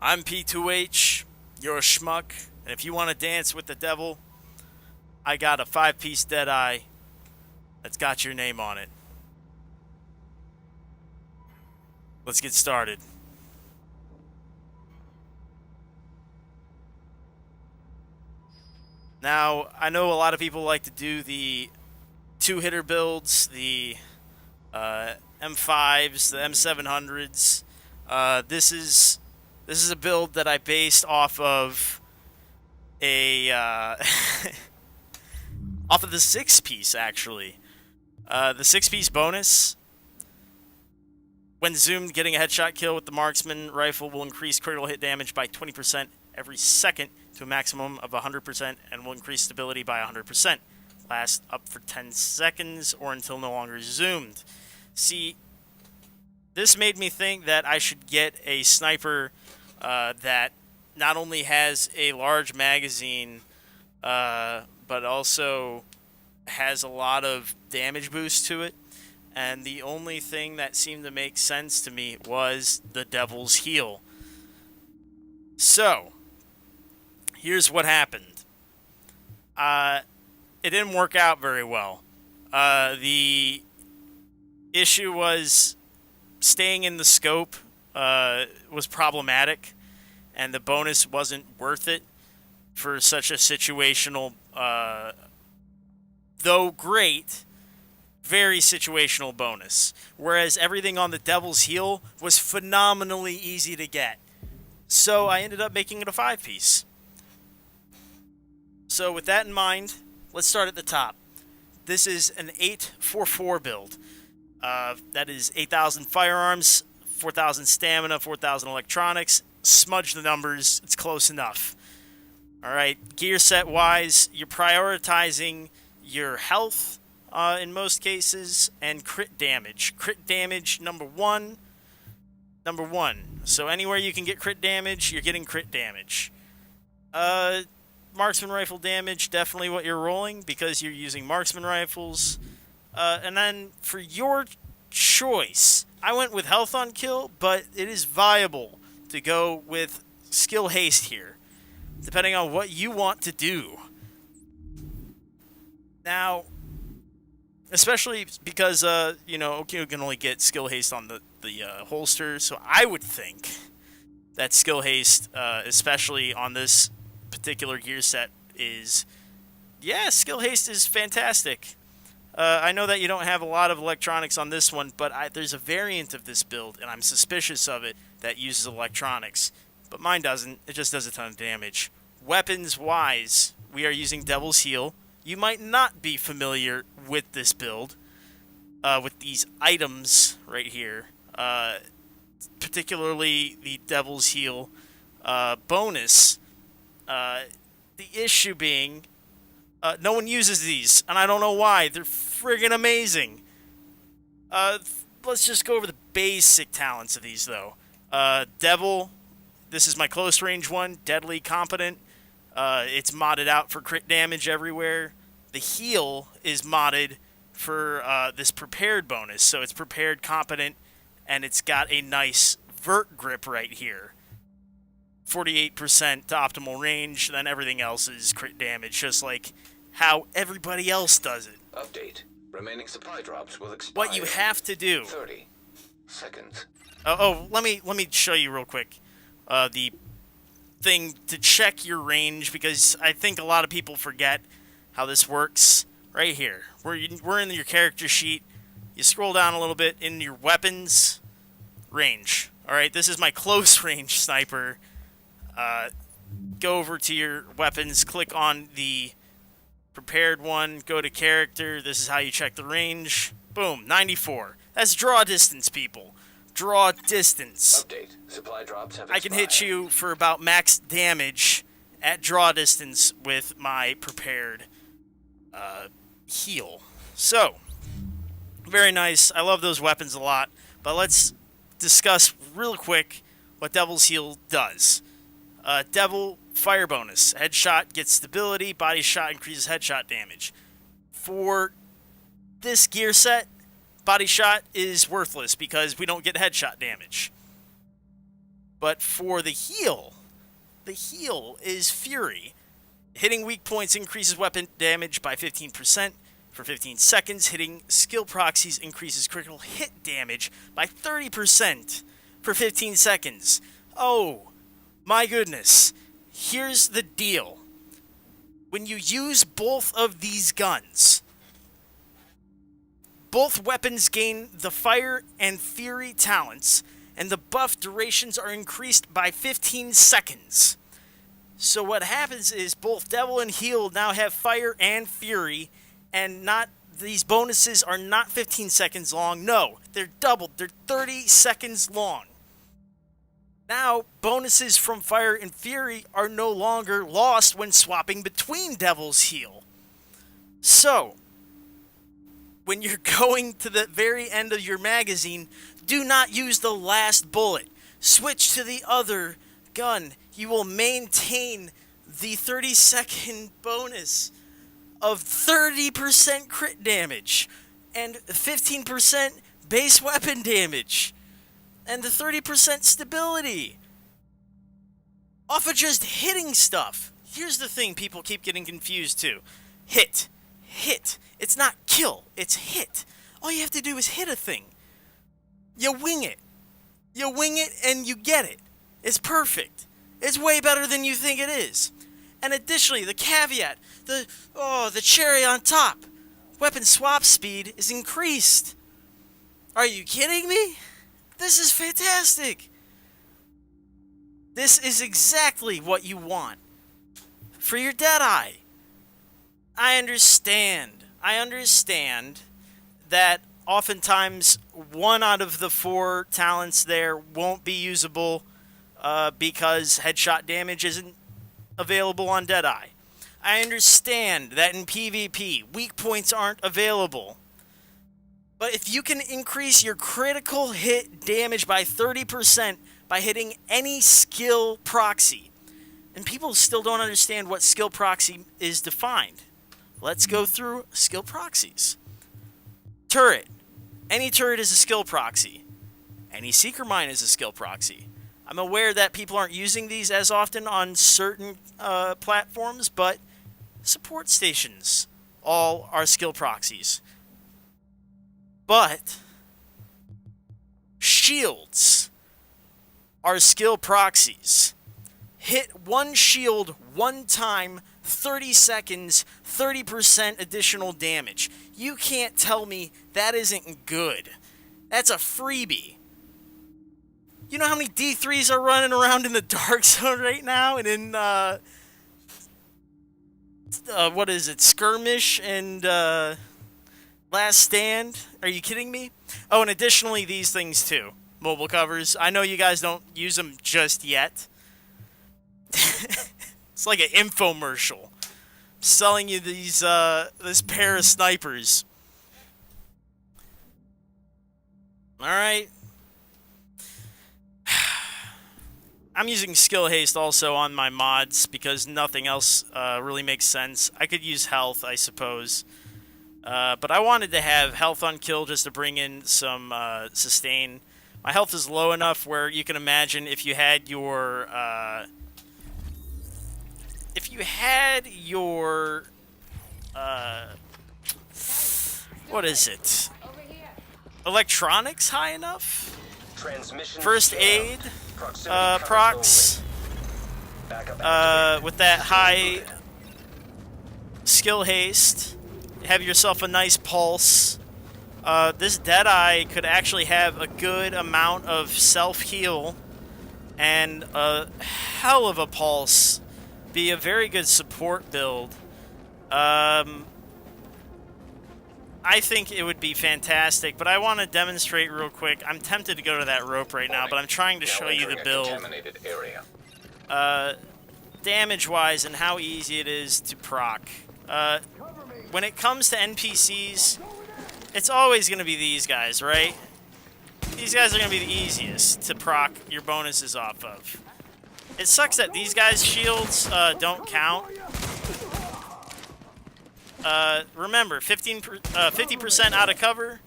I'm P2H, you're a schmuck, and if you want to dance with the devil, I got a 5-piece DeadEye that's got your name on it. Let's get started. Now, I know a lot of people like to do the two-hitter builds, the M5s, the M700s. This is a build that I based off of a off of the 6-piece actually. The 6-piece bonus. When zoomed, getting a headshot kill with the marksman rifle will increase critical hit damage by 20% every second to a maximum of 100% and will increase stability by 100%. Last up for 10 seconds or until no longer zoomed. See, this made me think that I should get a sniper that not only has a large magazine, but also has a lot of damage boost to it. And the only thing that seemed to make sense to me was the Devil's Heel. So, here's what happened. It didn't work out very well. The issue was staying in the scope was problematic, and the bonus wasn't worth it for such a situational, though great, very situational bonus. Whereas everything on the Devil's Heel was phenomenally easy to get. So I ended up making it a 5-piece. So with that in mind, let's start at the top. This is an 8-4-4 build. That is 8,000 firearms, 4,000 stamina, 4,000 electronics. Smudge the numbers, it's close enough. Alright, gear set wise, you're prioritizing your health in most cases, and crit damage. Crit damage, number one. So anywhere you can get crit damage, you're getting crit damage. Marksman rifle damage, definitely what you're rolling, because you're using marksman rifles. And then, for your choice, I went with health on kill, but it is viable to go with skill haste here, depending on what you want to do. Now, especially because, you can only get skill haste on the holster, so I would think that skill haste, especially on this particular gear set, skill haste is fantastic. I know that you don't have a lot of electronics on this one, but there's a variant of this build, and I'm suspicious of it, that uses electronics. But mine doesn't. It just does a ton of damage. Weapons-wise, we are using Devil's Heel. You might not be familiar with this build, with these items right here, particularly the Devil's Heel bonus. The issue being, no one uses these, and I don't know why. They're friggin' amazing. Let's just go over the basic talents of these, though. Devil, this is my close range one, deadly competent. It's modded out for crit damage everywhere. The Heel is modded for this prepared bonus, so it's prepared competent, and it's got a nice vert grip right here. 48% to optimal range, then everything else is crit damage, just like how everybody else does it. Update. Remaining supply drops will expire. What you have to do. 30 seconds. Let me show you real quick. The thing to check your range, because I think a lot of people forget how this works. Right here. We're in your character sheet. You scroll down a little bit in your weapons range. Alright, this is my close range sniper. Go over to your weapons, click on the prepared one, go to character. This is how you check the range. Boom, 94. That's draw distance, people. Draw distance. Update. Supply drops have I can hit you for about max damage at draw distance with my prepared heal. So, very nice. I love those weapons a lot. But let's discuss real quick what Devil's Heel does. Devil fire bonus. Headshot gets stability. Body shot increases headshot damage. For this gear set, body shot is worthless because we don't get headshot damage. But for the heal is Fury. Hitting weak points increases weapon damage by 15%. For 15 seconds, hitting skill proxies increases critical hit damage by 30% for 15 seconds. Oh, my goodness. Here's the deal. When you use both of these guns, both weapons gain the Fire and Fury talents, and the buff durations are increased by 15 seconds. So what happens is both Devil and Heal now have Fire and Fury, and these bonuses are not 15 seconds long. No, they're doubled. They're 30 seconds long. Now, bonuses from Fire and Fury are no longer lost when swapping between Devil's Heal. So, when you're going to the very end of your magazine, do not use the last bullet. Switch to the other gun. You will maintain the 30-second bonus of 30% crit damage and 15% base weapon damage and the 30% stability off of just hitting stuff. Here's the thing people keep getting confused too. Hit. It's not kill, it's hit. All you have to do is hit a thing. You wing it and you get it. It's perfect. It's way better than you think it is. And additionally, the caveat, the cherry on top, weapon swap speed is increased. Are you kidding me? This is fantastic. This is exactly what you want for your DeadEye. I understand that oftentimes 1 out of the 4 talents there won't be usable because headshot damage isn't available on DeadEye. I understand that in PvP, weak points aren't available. But if you can increase your critical hit damage by 30% by hitting any skill proxy, and people still don't understand what skill proxy is defined. Let's go through skill proxies. Turret. Any turret is a skill proxy. Any seeker mine is a skill proxy. I'm aware that people aren't using these as often on certain platforms, but support stations all are skill proxies. But shields are skill proxies. Hit one shield one time, 30 seconds, 30% additional damage. You can't tell me that isn't good. That's a freebie. You know how many D3s are running around in the Dark Zone right now? And in, what is it, Skirmish and Last Stand? Are you kidding me? Oh, and additionally, these things too. Mobile covers. I know you guys don't use them just yet. It's like an infomercial. Selling you these, this pair of snipers. Alright. I'm using skill haste also on my mods because nothing else really makes sense. I could use health, I suppose. But I wanted to have health on kill just to bring in some sustain. My health is low enough where you can imagine if you had your... what is it? Electronics high enough? First aid procs with that high skill haste. Have yourself a nice pulse. This DeadEye could actually have a good amount of self-heal and a hell of a pulse. Be a very good support build. I think it would be fantastic, but I want to demonstrate real quick. I'm tempted to go to that rope right now, but I'm trying to show you the build. Damage-wise and how easy it is to proc. When it comes to NPCs, it's always going to be these guys, right? These guys are going to be the easiest to proc your bonuses off of. It sucks that these guys' shields don't count. Remember, 50% out of cover,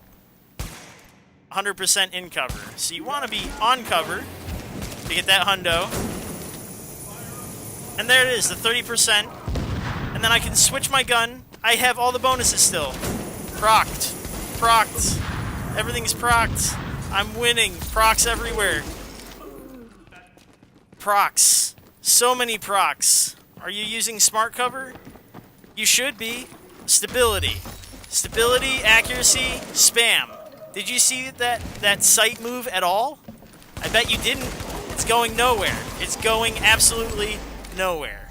100% in cover. So you want to be on cover, to get that hundo. And there it is, the 30%. And then I can switch my gun. I have all the bonuses still. Procced. Procced. Everything's procced. I'm winning. Procs everywhere. Procs. So many procs. Are you using smart cover? You should be. Stability. Stability, accuracy, spam. Did you see that sight move at all? I bet you didn't. It's going nowhere. It's going absolutely nowhere.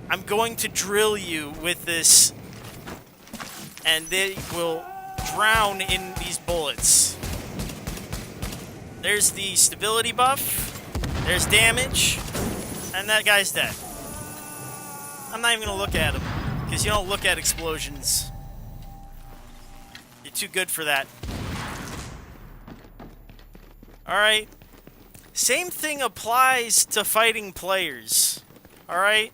I'm going to drill you with this, and they will drown in these bullets. There's the stability buff. There's damage. And that guy's dead. I'm not even going to look at him, because you don't look at explosions. You're too good for that. Alright. Same thing applies to fighting players. Alright?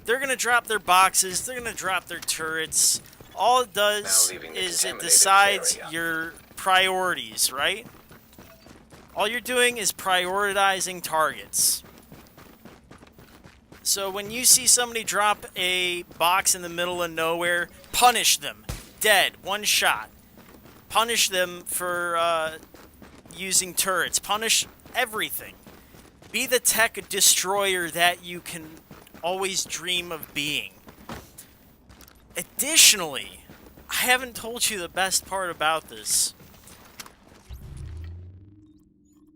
They're going to drop their boxes. They're going to drop their turrets. All it does is it decides your priorities, right? All you're doing is prioritizing targets. So when you see somebody drop a box in the middle of nowhere, punish them. Dead. One shot. Punish them for using turrets. Punish everything. Be the tech destroyer that you can always dream of being. Additionally, I haven't told you the best part about this.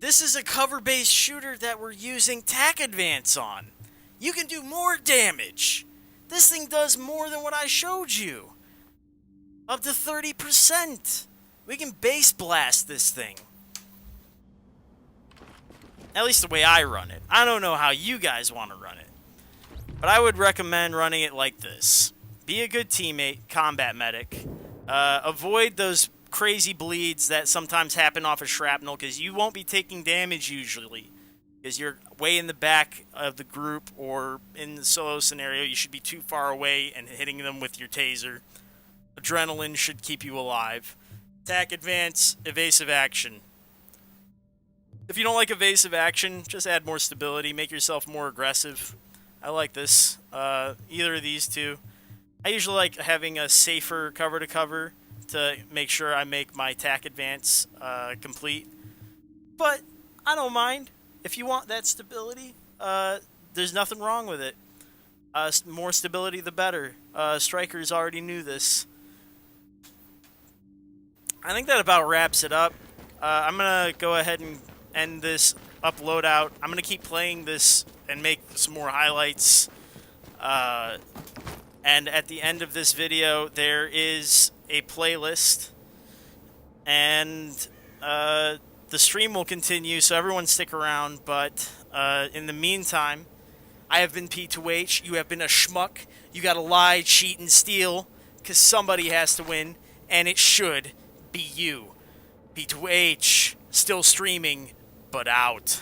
This is a cover-based shooter that we're using tac advance on. You can do more damage. This thing does more than what I showed you. Up to 30%. We can base blast this thing. At least the way I run it. I don't know how you guys want to run it. But I would recommend running it like this. Be a good teammate, combat medic. Avoid those crazy bleeds that sometimes happen off of shrapnel, because you won't be taking damage usually. Because you're way in the back of the group, or in the solo scenario, you should be too far away and hitting them with your taser. Adrenaline should keep you alive. Attack, advance, evasive action. If you don't like evasive action, just add more stability, make yourself more aggressive. I like this. Either of these two. I usually like having a safer cover-to-cover to make sure I make my attack advance complete. But I don't mind. If you want that stability, there's nothing wrong with it. More stability, the better. Strikers already knew this. I think that about wraps it up. I'm going to go ahead and end this UpLoadout. I'm going to keep playing this and make some more highlights. And at the end of this video, there is a playlist. And the stream will continue, so everyone stick around. But in the meantime, I have been P2H. You have been a schmuck. You gotta lie, cheat, and steal, because somebody has to win, and it should be you. P2H, still streaming, but out.